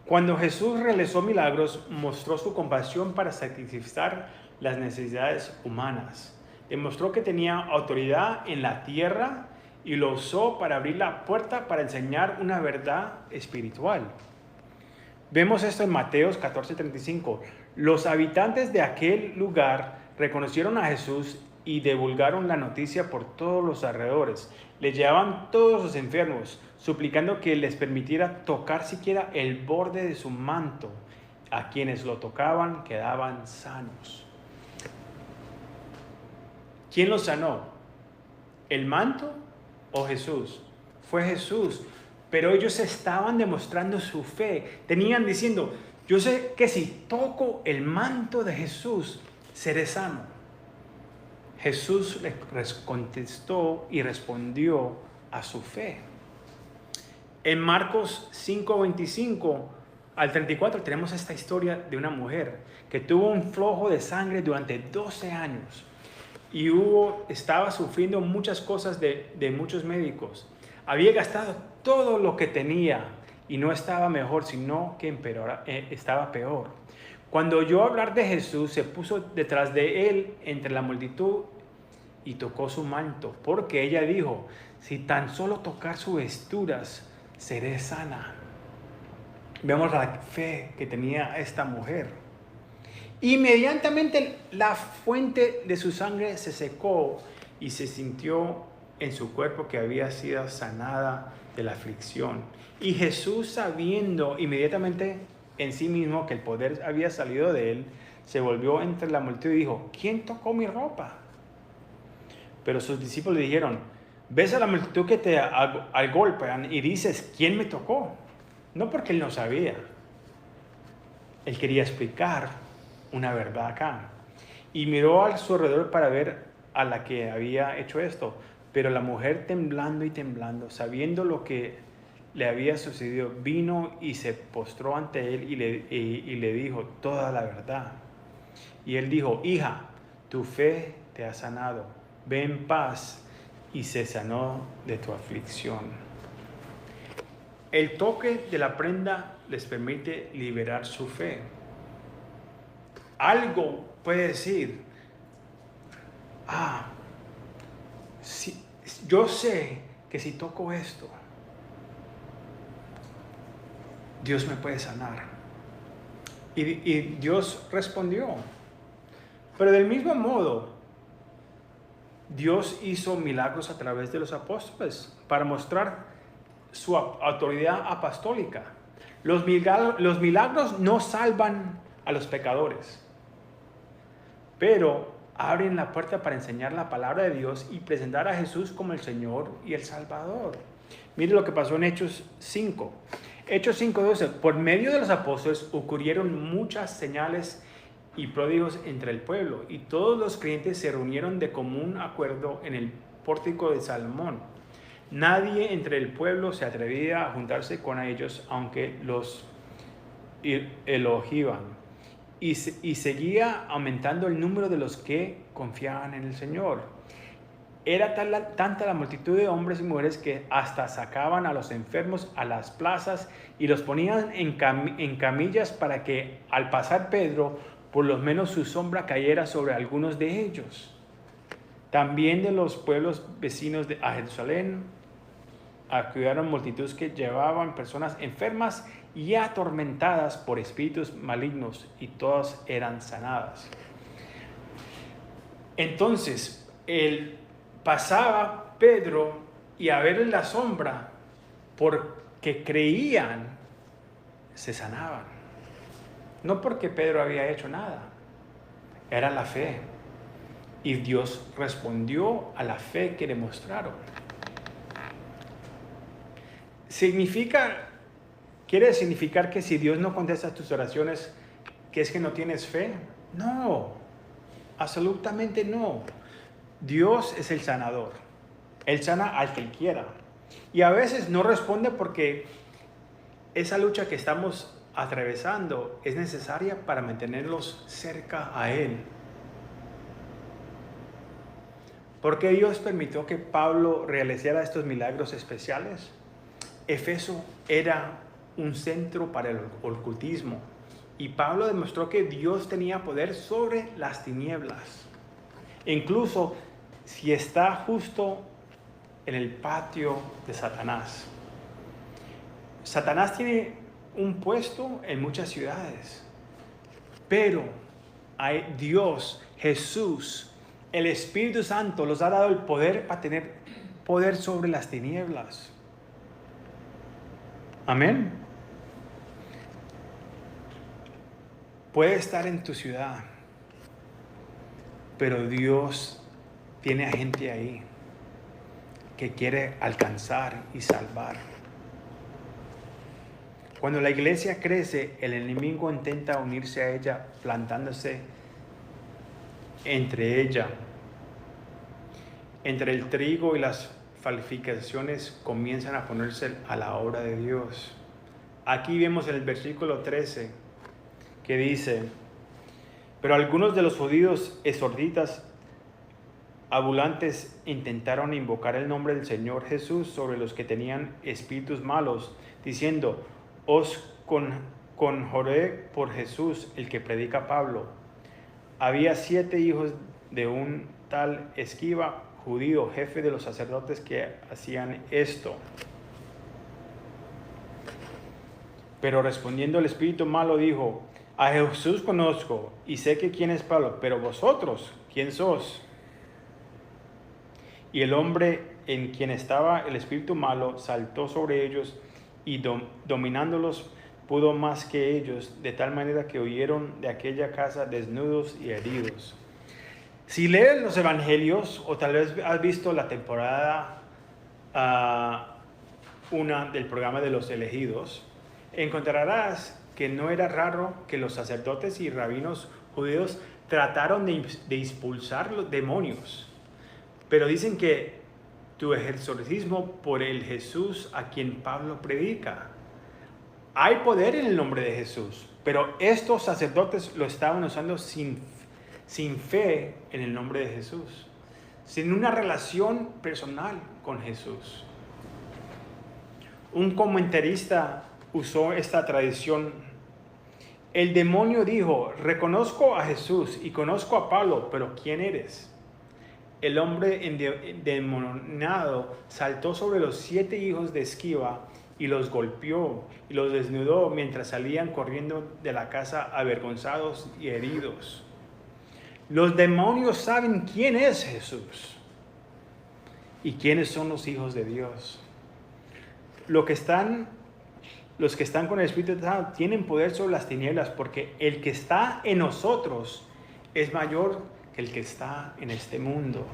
Cuando Jesús realizó milagros, mostró su compasión para satisfacer las necesidades humanas. Demostró que tenía autoridad en la tierra y lo usó para abrir la puerta para enseñar una verdad espiritual. Vemos esto en Mateo 14:35. Los habitantes de aquel lugar reconocieron a Jesús y divulgaron la noticia por todos los alrededores. Le llevaban todos los enfermos, suplicando que les permitiera tocar siquiera el borde de su manto. A quienes lo tocaban quedaban sanos. ¿Quién los sanó? ¿El manto o Jesús? Fue Jesús. Pero ellos estaban demostrando su fe. Tenían diciendo: yo sé que si toco el manto de Jesús, seré sano. Jesús les contestó y respondió a su fe. En Marcos 5:25 al 34 tenemos esta historia de una mujer que tuvo un flujo de sangre durante 12 años. y estaba sufriendo muchas cosas de muchos médicos. Había gastado todo lo que tenía y no estaba mejor, sino que estaba peor. Cuando oyó hablar de Jesús, se puso detrás de él entre la multitud y tocó su manto, porque ella dijo: si tan solo tocar sus vestiduras, seré sana. Vemos la fe que tenía esta mujer. Inmediatamente la fuente de su sangre se secó y se sintió en su cuerpo que había sido sanada de la aflicción. Y Jesús, sabiendo inmediatamente en sí mismo que el poder había salido de él, se volvió entre la multitud y dijo: ¿quién tocó mi ropa? Pero sus discípulos le dijeron: ves a la multitud que te agolpean y dices: ¿quién me tocó? No, porque él no sabía. Él quería explicar una verdad acá. Y miró a su alrededor para ver a la que había hecho esto. Pero la mujer, temblando y temblando, sabiendo lo que le había sucedido, vino y se postró ante él y le dijo toda la verdad. Y él dijo: hija, tu fe te ha sanado. Ve en paz. Y se sanó de tu aflicción. El toque de la prenda les permite liberar su fe. Algo puede decir: yo sé que si toco esto, Dios me puede sanar. Y Dios respondió. Pero del mismo modo, Dios hizo milagros a través de los apóstoles para mostrar su autoridad apostólica. Los milagros no salvan a los pecadores, pero abren la puerta para enseñar la palabra de Dios y presentar a Jesús como el Señor y el Salvador. Mire lo que pasó en Hechos 5. Hechos 5:12. Por medio de los apóstoles ocurrieron muchas señales y pródigos entre el pueblo, y todos los creyentes se reunieron de común acuerdo en el pórtico de Salomón. Nadie entre el pueblo se atrevía a juntarse con ellos, aunque los elogiaban. Y seguía aumentando el número de los que confiaban en el Señor. Era tanta la multitud de hombres y mujeres que hasta sacaban a los enfermos a las plazas y los ponían en camillas para que al pasar Pedro, por lo menos su sombra cayera sobre algunos de ellos. También de los pueblos vecinos a Jerusalén acudieron multitudes que llevaban personas enfermas y atormentadas por espíritus malignos, y todas eran sanadas. Entonces, pasaba Pedro y a ver en la sombra, porque creían, se sanaban. No porque Pedro había hecho nada, era la fe. Y Dios respondió a la fe que demostraron. ¿Quiere significar que si Dios no contesta tus oraciones, que es que no tienes fe? No, absolutamente no. Dios es el sanador. Él sana al que quiera. Y a veces no responde porque esa lucha que estamos atravesando es necesaria para mantenerlos cerca a Él. ¿Por qué Dios permitió que Pablo realizara estos milagros especiales? Éfeso era un centro para el ocultismo, y Pablo demostró que Dios tenía poder sobre las tinieblas, incluso si está justo en el patio de Satanás. Satanás tiene un puesto en muchas ciudades, pero hay Dios, Jesús, el Espíritu Santo los ha dado el poder para tener poder sobre las tinieblas. Amén. Puede estar en tu ciudad, pero Dios tiene a gente ahí que quiere alcanzar y salvar. Cuando la iglesia crece, el enemigo intenta unirse a ella, plantándose entre ella. Entre el trigo y las falsificaciones comienzan a ponerse a la obra de Dios. Aquí vemos en el versículo 13 que dice: pero algunos de los judíos exorditas ambulantes intentaron invocar el nombre del Señor Jesús sobre los que tenían espíritus malos, diciendo: os conjuré por Jesús, el que predica Pablo. Había 7 hijos de un tal Esquiva, judío, jefe de los sacerdotes, que hacían esto. Pero respondiendo el espíritu malo dijo: a Jesús conozco y sé que quién es Pablo, pero vosotros, ¿quién sos? Y el hombre en quien estaba el espíritu malo saltó sobre ellos y dominándolos pudo más que ellos, de tal manera que huyeron de aquella casa desnudos y heridos. Si lees los evangelios, o tal vez has visto la temporada 1 del programa de los elegidos, encontrarás que no era raro que los sacerdotes y rabinos judíos trataron de expulsar los demonios. Pero dicen que tu exorcismo por el Jesús a quien Pablo predica. Hay poder en el nombre de Jesús, pero estos sacerdotes lo estaban usando sin fe en el nombre de Jesús, sin una relación personal con Jesús. Un comentarista usó esta tradición. El demonio dijo: reconozco a Jesús y conozco a Pablo, pero ¿quién eres? El hombre endemoniado saltó sobre los 7 hijos de Esquiva y los golpeó y los desnudó mientras salían corriendo de la casa avergonzados y heridos. Los demonios saben quién es Jesús y quiénes son los hijos de Dios. Los que están con el Espíritu Santo tienen poder sobre las tinieblas, porque el que está en nosotros es mayor que el que está en este mundo.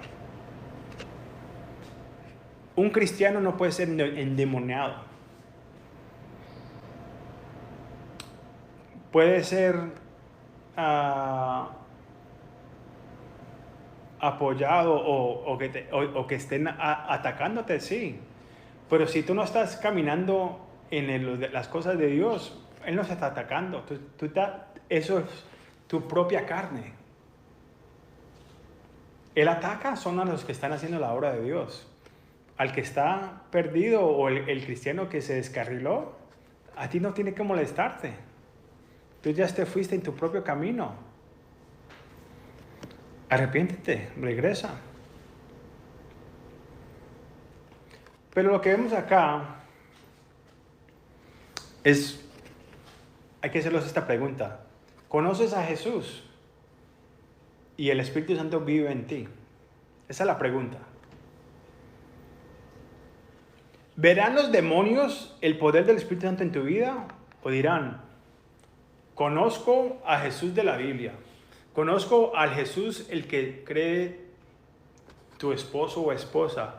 Un cristiano no puede ser endemoniado. Puede ser apoyado o que estén atacándote, sí. Pero si tú no estás caminando en las cosas de Dios, Él no se está atacando. Eso es tu propia carne. El ataca son a los que están haciendo la obra de Dios. Al que está perdido o el cristiano que se descarriló, a ti no tiene que molestarte. Tú ya te fuiste en tu propio camino. Arrepiéntete, regresa. Pero lo que vemos acá es, hay que hacerles esta pregunta. ¿Conoces a Jesús? Y el Espíritu Santo vive en ti. Esa es la pregunta. ¿Verán los demonios el poder del Espíritu Santo en tu vida? ¿O dirán: conozco a Jesús de la Biblia, conozco al Jesús el que cree tu esposo o esposa,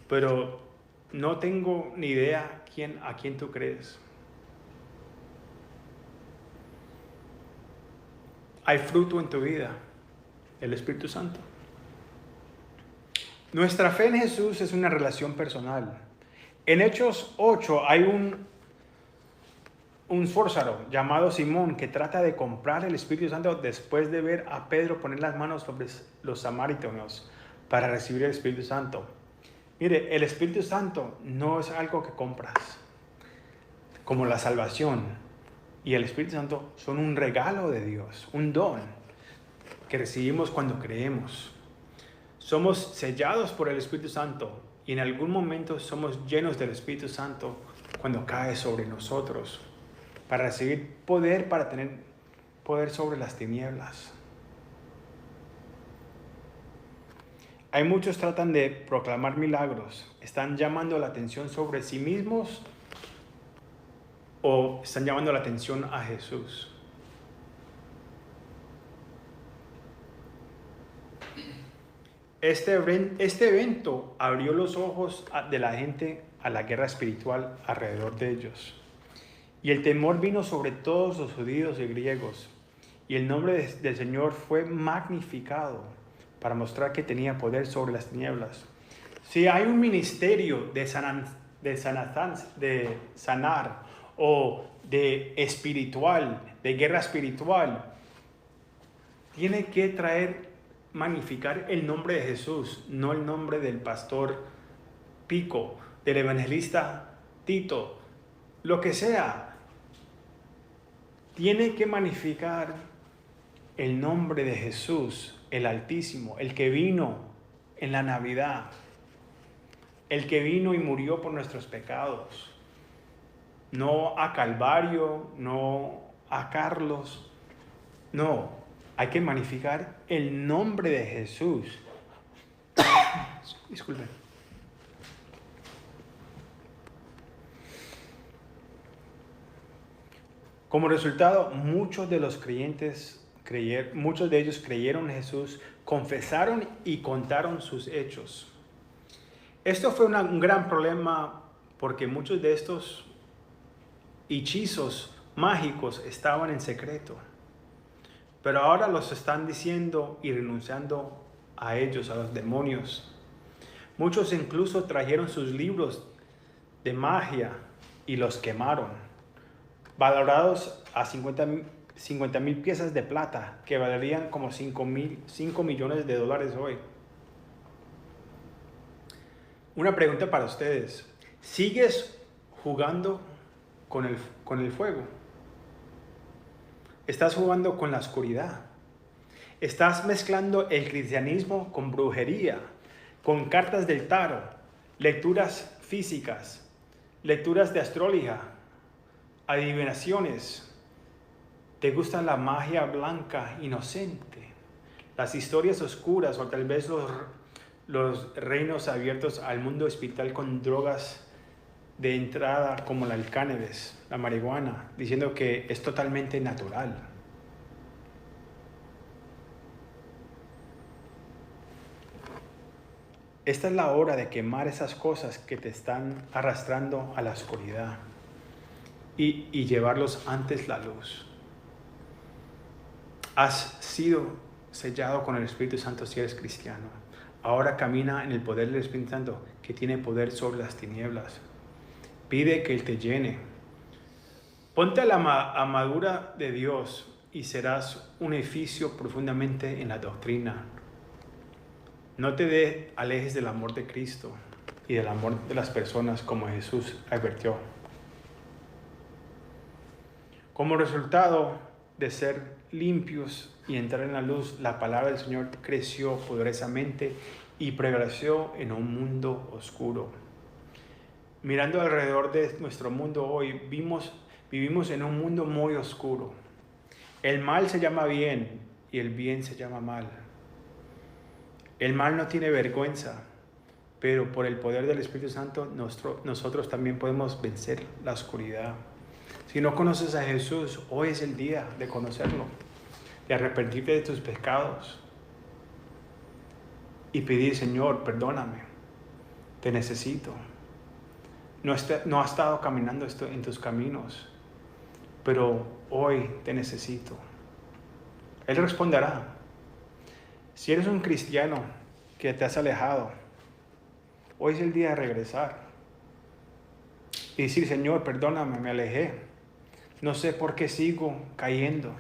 pero no tengo ni idea a quién tú crees? Hay fruto en tu vida, el Espíritu Santo. Nuestra fe en Jesús es una relación personal. En Hechos 8 hay un fórzaro llamado Simón que trata de comprar el Espíritu Santo después de ver a Pedro poner las manos sobre los samaritanos para recibir el Espíritu Santo. Mire, el Espíritu Santo no es algo que compras, como la salvación y el Espíritu Santo son un regalo de Dios, un don que recibimos cuando creemos. Somos sellados por el Espíritu Santo y en algún momento somos llenos del Espíritu Santo cuando cae sobre nosotros, para recibir poder, para tener poder sobre las tinieblas. Hay muchos que tratan de proclamar milagros, están llamando la atención sobre sí mismos o están llamando la atención a Jesús. Este evento abrió los ojos de la gente a la guerra espiritual alrededor de ellos. Y el temor vino sobre todos los judíos y griegos. Y el nombre del Señor fue magnificado para mostrar que tenía poder sobre las tinieblas. Si hay un ministerio de sanar o de espiritual, de guerra espiritual, tiene que traer magnificar el nombre de Jesús, no el nombre del pastor Pico, del evangelista Tito, lo que sea. Tiene que magnificar el nombre de Jesús, el Altísimo, el que vino en la Navidad, el que vino y murió por nuestros pecados. No a Calvario, no a Carlos, no. Hay que magnificar el nombre de Jesús. Disculpen. Como resultado, muchos de ellos creyeron en Jesús, confesaron y contaron sus hechos. Esto fue un gran problema porque muchos de estos hechizos mágicos estaban en secreto. Pero ahora los están diciendo y renunciando a ellos, a los demonios. Muchos incluso trajeron sus libros de magia y los quemaron, valorados a 50,000 piezas de plata, que valerían como 5 millones de dólares hoy. Una pregunta para ustedes. ¿Sigues jugando con el fuego? ¿Estás jugando con la oscuridad? ¿Estás mezclando el cristianismo con brujería, con cartas del tarot, lecturas físicas, lecturas de astrología, adivinaciones? ¿Te gusta la magia blanca inocente, las historias oscuras o tal vez los reinos abiertos al mundo espiritual con drogas de entrada como el cannabis, la marihuana, diciendo que es totalmente natural? Esta es la hora de quemar esas cosas que te están arrastrando a la oscuridad y llevarlos antes la luz. Has sido sellado con el Espíritu Santo si eres cristiano. Ahora camina en el poder del Espíritu Santo, que tiene poder sobre las tinieblas. Pide que Él te llene. Ponte la armadura de Dios y serás un edificio profundamente en la doctrina. No te alejes del amor de Cristo y del amor de las personas, como Jesús advirtió. Como resultado de ser limpios y entrar en la luz, la palabra del Señor creció poderosamente y prevaleció en un mundo oscuro. Mirando alrededor de nuestro mundo hoy, vivimos en un mundo muy oscuro. El mal se llama bien y el bien se llama mal. El mal no tiene vergüenza, pero por el poder del Espíritu Santo nosotros también podemos vencer la oscuridad. Si no conoces a Jesús, hoy es el día de conocerlo, de arrepentirte de tus pecados y pedir: Señor, perdóname, te necesito. No has estado caminando en tus caminos, pero hoy te necesito. Él responderá. Si eres un cristiano que te has alejado, hoy es el día de regresar y decir: Señor, perdóname, me alejé. No sé por qué sigo cayendo,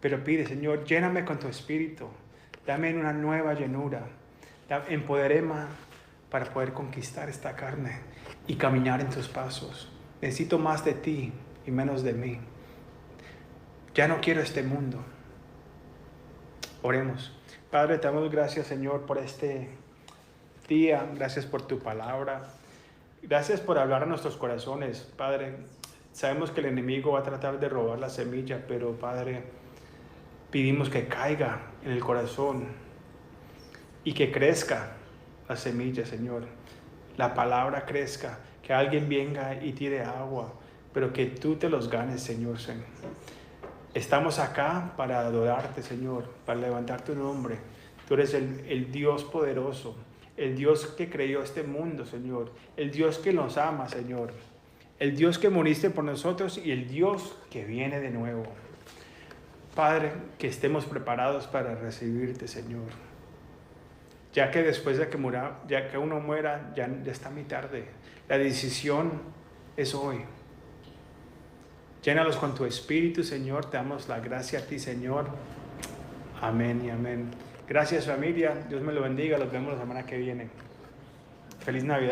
pero pide: Señor, lléname con tu Espíritu. Dame una nueva llenura. Empodérame para poder conquistar esta carne y caminar en tus pasos. Necesito más de ti y menos de mí. Ya no quiero este mundo. Oremos. Padre, te damos gracias, Señor, por este día. Gracias por tu palabra. Gracias por hablar a nuestros corazones, Padre. Sabemos que el enemigo va a tratar de robar la semilla, pero, Padre, pedimos que caiga en el corazón y que crezca la semilla, Señor. La palabra crezca, que alguien venga y tire agua, pero que tú te los ganes, Señor. Estamos acá para adorarte, Señor, para levantar tu nombre. Tú eres el Dios poderoso, el Dios que creó este mundo, Señor, el Dios que nos ama, Señor, el Dios que moriste por nosotros y el Dios que viene de nuevo. Padre, que estemos preparados para recibirte, Señor. Ya que después de que uno muera, ya está muy tarde. La decisión es hoy. Llénalos con tu Espíritu, Señor. Te damos la gracia a ti, Señor. Amén y amén. Gracias familia, Dios me lo bendiga, los vemos la semana que viene. Feliz Navidad.